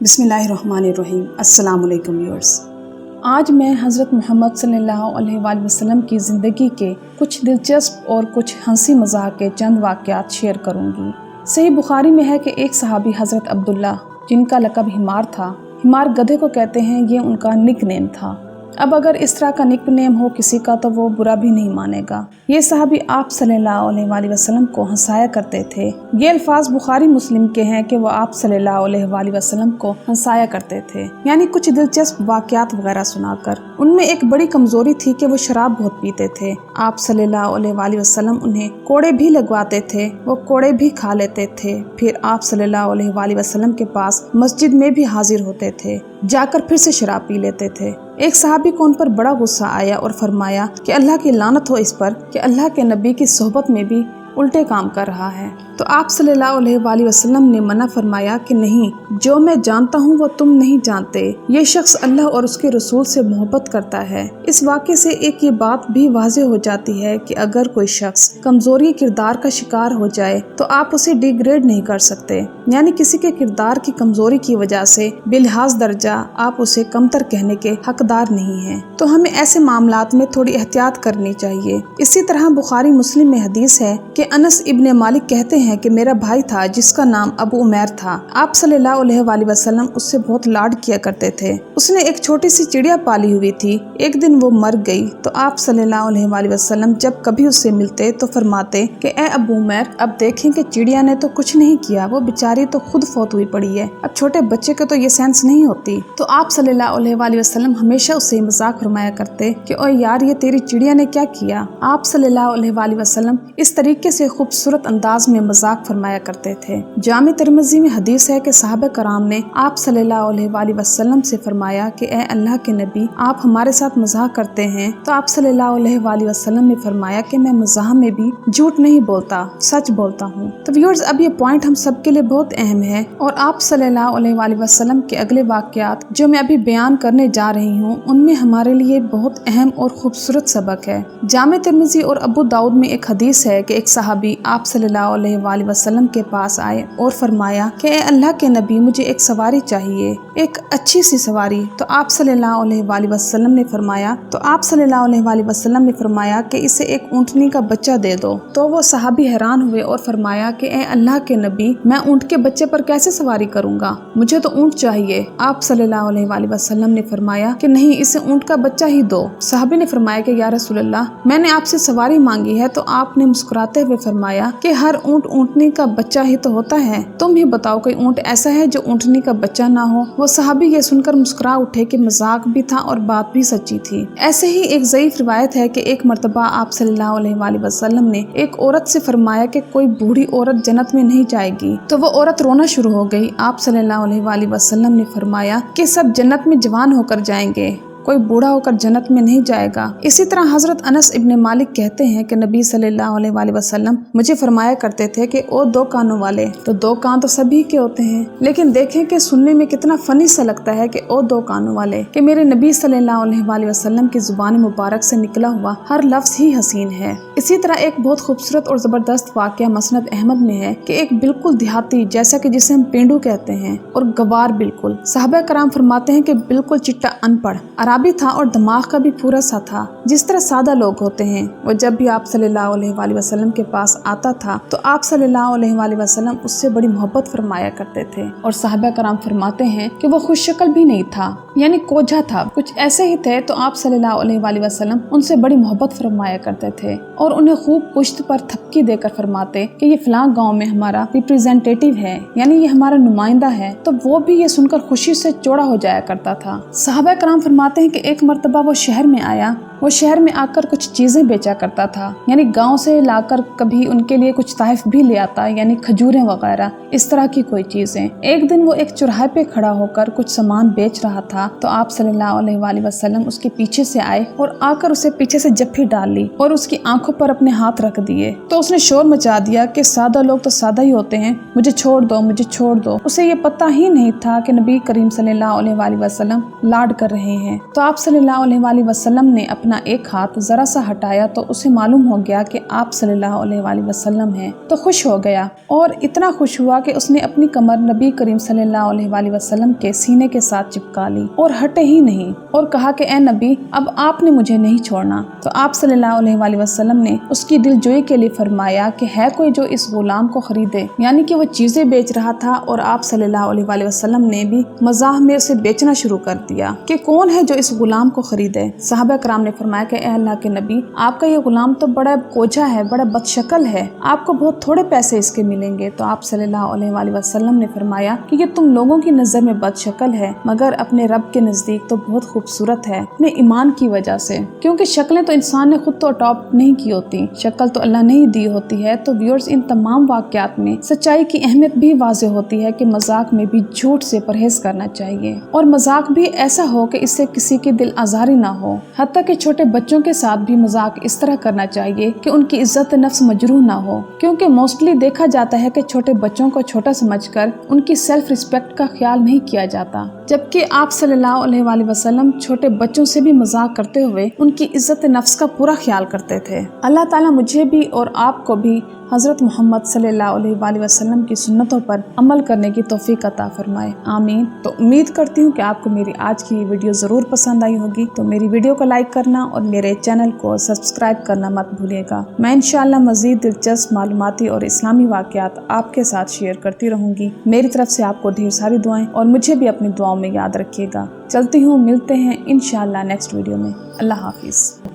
बिस्मिल्लाहिर्रहमानिर्रहीम। अस्सलाम वालेकुम व्यूअर्स। आज मैं हज़रत मोहम्मद सल्लल्लाहु अलैहि वसल्लम की ज़िंदगी के कुछ दिलचस्प और कुछ हंसी मज़ाक के चंद वाक़यात शेयर करूँगी। सही बुखारी में है कि एक सहाबी हज़रत अब्दुल्ला, जिनका लक़ब हिमार था, हिमार गधे को कहते हैं, ये उनका निक नेम था। अब अगर इस तरह का निक नेम हो किसी का तो वो बुरा भी नहीं मानेगा। ये सहाबी आप सल्लल्लाहु अलैहि वसल्लम को हंसाया करते थे। ये अल्फाज बुखारी मुस्लिम के हैं कि वो आप सल्लल्लाहु अलैहि वसल्लम को हंसाया करते थे, यानी कुछ दिलचस्प वाक़यात वगैरह सुनाकर। उनमें एक बड़ी कमजोरी थी कि वो शराब बहुत पीते थे। आप सल्लल्लाहु अलैहि वसल्लम उन्हें कोड़े भी लगवाते थे, वो कोड़े भी खा लेते थे। फिर आप सल्लल्लाहु अलैहि वसल्लम के पास मस्जिद में भी हाजिर होते थे, जाकर फिर से शराब पी लेते थे। एक सहाबी को उन पर बड़ा गुस्सा आया और फरमाया कि अल्लाह की लानत हो इस पर कि अल्लाह के नबी की सोहबत में भी उल्टे काम कर रहा है। तो आप सल्लल्लाहु अलैहि वसल्लम ने मना फरमाया कि नहीं, जो मैं जानता हूँ वो तुम नहीं जानते। ये शख्स अल्लाह और उसके रसूल से मोहब्बत करता है। इस वाक़े से एक ये बात भी वाज़ेह हो जाती है कि अगर कोई शख्स कमजोरी किरदार का शिकार हो जाए तो आप उसे डिग्रेड नहीं कर सकते, यानी किसी के किरदार की कमजोरी की वजह से बिलिहाज दर्जा आप उसे कमतर कहने के हकदार नहीं है। तो हमें ऐसे मामलात में थोड़ी एहतियात करनी चाहिए। इसी तरह बुखारी मुस्लिम में हदीस है कि अनस इब्ने मालिक कहते हैं कि मेरा भाई था जिसका नाम अबू उमैर था। आप सल्लल्लाहु अलैहि वसल्लम उससे बहुत लाड किया करते थे। उसने एक छोटी सी चिड़िया पाली हुई थी। एक दिन वो मर गई तो आप सल्लल्लाहु अलैहि वसल्लम जब कभी उससे मिलते तो फरमाते कि ए अबू उमैर, अब देखें कि चिड़िया ने तो कुछ नहीं किया, वो बेचारी तो खुद फौत हुई पड़ी है। अब छोटे बच्चे को तो ये सेंस नहीं होती। तो आप सल्लल्लाहु अलैहि वसल्लम हमेशा उससे मजाक फरमाया करते कि ओ यार, ये तेरी चिड़िया ने क्या किया। आप सल्लल्लाहु अलैहि वसल्लम इस तरीके से खूबसूरत अंदाज में मजाक फरमाया करते थे। जामे तिरमिज़ी में हदीस है कि साहबा कराम ने आप सल्लल्लाहु अलैहि वसल्लम से फरमाया कि ए अल्लाह के नबी, आप हमारे साथ मजाक करते हैं। तो आप सल्लल्लाहु अलैहि वसल्लम ने फरमाया कि मैं मजाक में भी झूठ नहीं बोलता, सच बोलता हूँ। तो व्यूअर्स, अब ये पॉइंट हम सब के लिए बहुत अहम है और आप सल्लल्लाहु अलैहि वसल्लम के अगले वाक़यात जो मैं अभी बयान करने जा रही हूँ उनमें हमारे लिए बहुत अहम और खूबसूरत सबक है। जामे तिरमिज़ी और अबू दाऊद में एक हदीस है कि एक सहाबी आप सल्लल्लाहु अलैहि वसल्लम के पास आए और फरमाया कि ए अल्लाह के नबी, मुझे एक सवारी चाहिए, एक अच्छी सी सवारी। तो आप सल्लल्लाहु अलैहि वसल्लम ने फरमाया कि इसे एक ऊँटनी का बच्चा दे दो। तो वो सहाबी हैरान हुए और फरमाया कि ए अल्लाह के नबी, मैं ऊँट के बच्चे पर कैसे सवारी करूँगा, मुझे तो ऊँट चाहिए। आप सल्लल्लाहु अलैहि वसल्लम ने फरमाया कि नहीं, इसे ऊँट का बच्चा ही दो। सहाबी ने फरमाया कि या रसूलल्लाह, मैंने आपसे सवारी मांगी है। तो आपने मुस्कुराते हुए फरमाया कि हर ऊँट ऊँटनी का बच्चा ही तो होता है, तुम ही बताओ कोई ऊँट ऐसा है जो ऊँटनी का बच्चा ना हो। वो सहाबी ये सुनकर मुस्कुरा उठे कि मजाक भी था और बात भी सच्ची थी। ऐसे ही एक ज़ईफ रिवायत है कि एक मर्तबा आप सल्लल्लाहु अलैहि वसल्लम ने एक औरत से फरमाया कि कोई बूढ़ी औरत जन्नत में नहीं जाएगी। तो वो औरत रोना शुरू हो गई। आप सल्लल्लाहु अलैहि वसल्लम ने फरमाया कि सब जन्नत में जवान होकर जाएंगे, कोई बूढ़ा होकर जन्नत में नहीं जाएगा। इसी तरह हजरत अनस इब्ने मालिक कहते हैं कि नबी सल्लल्लाहु अलैहि वसल्लम मुझे फरमाया करते थे कि ओ दो कानों वाले। तो दो कान तो सभी के होते हैं, लेकिन देखें कि सुनने में कितना फनी सा लगता है कि ओ दो कानों वाले, कि मेरे नबी सल्लल्लाहु अलैहि वसल्लम की जुबान मुबारक से निकला हुआ हर लफ्ज ही हसीन है। इसी तरह एक बहुत खूबसूरत और जबरदस्त वाक़या मसनद अहमद में है कि एक बिल्कुल देहाती, जैसा कि जिसे हम पेंडू कहते हैं, और गवार बिल्कुल, साहबा कराम फरमाते हैं कि बिल्कुल चिट्टा अनपढ़ अरबी था और दिमाग का भी पूरा सा था। जिस तरह सादा लोग होते हैं, वो जब भी आप सल्लल्लाहु अलैहि वसल्लम के पास आता था तो आप सल्लल्लाहु अलैहि वसल्लम उससे बड़ी मोहब्बत फरमाया करते थे। और साहबा कराम फरमाते हैं कि वो खुश शक्ल भी नहीं था, यानी कोझा था, कुछ ऐसे ही थे। तो आप सल्लल्लाहु अलैहि वसल्लम उनसे बड़ी मोहब्बत फरमाया करते थे और उन्हें खूब पुश्त पर थपकी देकर फरमाते कि ये फलां गाँव में हमारा रिप्रेजेंटेटिव है, यानी ये हमारा नुमाइंदा है। तो वो भी ये सुनकर खुशी से चौड़ा हो जाया करता था। साहबा कराम फरमाते हैं कि एक मर्तबा वो शहर में आया। वो शहर में आकर कुछ चीजें बेचा करता था, यानी गांव से लाकर कभी उनके लिए कुछ तहफ भी ले आता, यानी खजूरें वगैरह, इस तरह की कोई चीजें। एक दिन वो एक चौराहे पे खड़ा होकर कुछ सामान बेच रहा था। तो आप सल्लल्लाहु अलैहि वसल्लम उसके पीछे से आए और आकर उसे पीछे से जफ्फी डाल ली और उसकी आंखों पर अपने हाथ रख दिए। तो उसने शोर मचा दिया कि सादा लोग तो सादा ही होते हैं, मुझे छोड़ दो, मुझे छोड़ दो। उसे ये पता ही नहीं था कि नबी करीम सल्लल्लाहु अलैहि वसल्लम लाड कर रहे हैं। तो आप सल्लल्लाहु अलैहि वसल्लम ने अपना अपना एक हाथ जरा सा हटाया तो उसे मालूम हो गया कि आप सल्लल्लाहु अलैहि वसल्लम हैं, तो खुश हो गया और इतना खुश हुआ कि उसने अपनी कमर नबी करीम सल्लल्लाहु अलैहि वसल्लम के सीने के साथ चिपका ली और हटे ही नहीं और कहा कि ए नबी, अब आपने मुझे नहीं छोड़ना। तो आप सल्लल्लाहु अलैहि वसल्लम ने उसकी दिलजोई के लिए फरमाया कि है कोई जो इस गुलाम को खरीदे, यानी कि वो चीजें बेच रहा था और आप सल्लल्लाहु अलैहि वसल्लम ने भी मजाक में उसे बेचना शुरू कर दिया कि कौन है जो इस गुलाम को खरीदे। सहाबा कराम ने फरमाया कि ए अल्लाह के नबी, आपका ये गुलाम तो बड़ा कोझा है, बड़ा बदशक्ल है, आपको बहुत थोड़े पैसे इसके मिलेंगे। तो आप सल्लल्लाहु अलैहि वसल्लम ने फरमाया कि ये तुम लोगों की नजर में बदशक्ल है, मगर अपने रब के नजदीक तो बहुत खूबसूरत है अपने ईमान की वजह से, क्योंकि शक्लें तो इंसान ने खुद तो अडॉप्ट नहीं की होती, शक्ल तो अल्लाह ने ही दी होती है। तो व्यूअर्स, इन तमाम वाकयात में सच्चाई की अहमियत भी वाज़ेह होती है कि मजाक में भी झूठ से परहेज करना चाहिए और मजाक भी ऐसा हो कि इससे किसी की दिल आजारी ना हो। हत्ता कि छोटे बच्चों के साथ भी मजाक इस तरह करना चाहिए कि उनकी इज्जत नफ्स मजरूह ना हो, क्योंकि मोस्टली देखा जाता है कि छोटे बच्चों को छोटा समझकर उनकी सेल्फ रिस्पेक्ट का ख्याल नहीं किया जाता, जबकि आप सल्लल्लाहु अलैहि वसल्लम छोटे बच्चों से भी मजाक करते हुए उनकी इज्जत नफ्स का पूरा ख्याल करते थे। अल्लाह ताला मुझे भी और आपको भी हज़रत मोहम्मद सल्लल्लाहु अलैहि वसल्लम की सुन्नतों पर अमल करने की तौफीक अता फरमाए, आमीन। तो उम्मीद करती हूँ कि आपको मेरी आज की ये वीडियो ज़रूर पसंद आई होगी। तो मेरी वीडियो को लाइक करना और मेरे चैनल को सब्सक्राइब करना मत भूलिएगा। मैं इंशाअल्लाह मज़ीद दिलचस्प मालूमाती और इस्लामी वाक़यात आपके साथ शेयर करती रहूँगी। मेरी तरफ से आपको ढेर सारी दुआएं और मुझे भी अपनी दुआओं में याद रखिएगा। चलती हूँ, मिलते हैं इंशाअल्लाह नेक्स्ट वीडियो में। अल्लाह हाफिज़।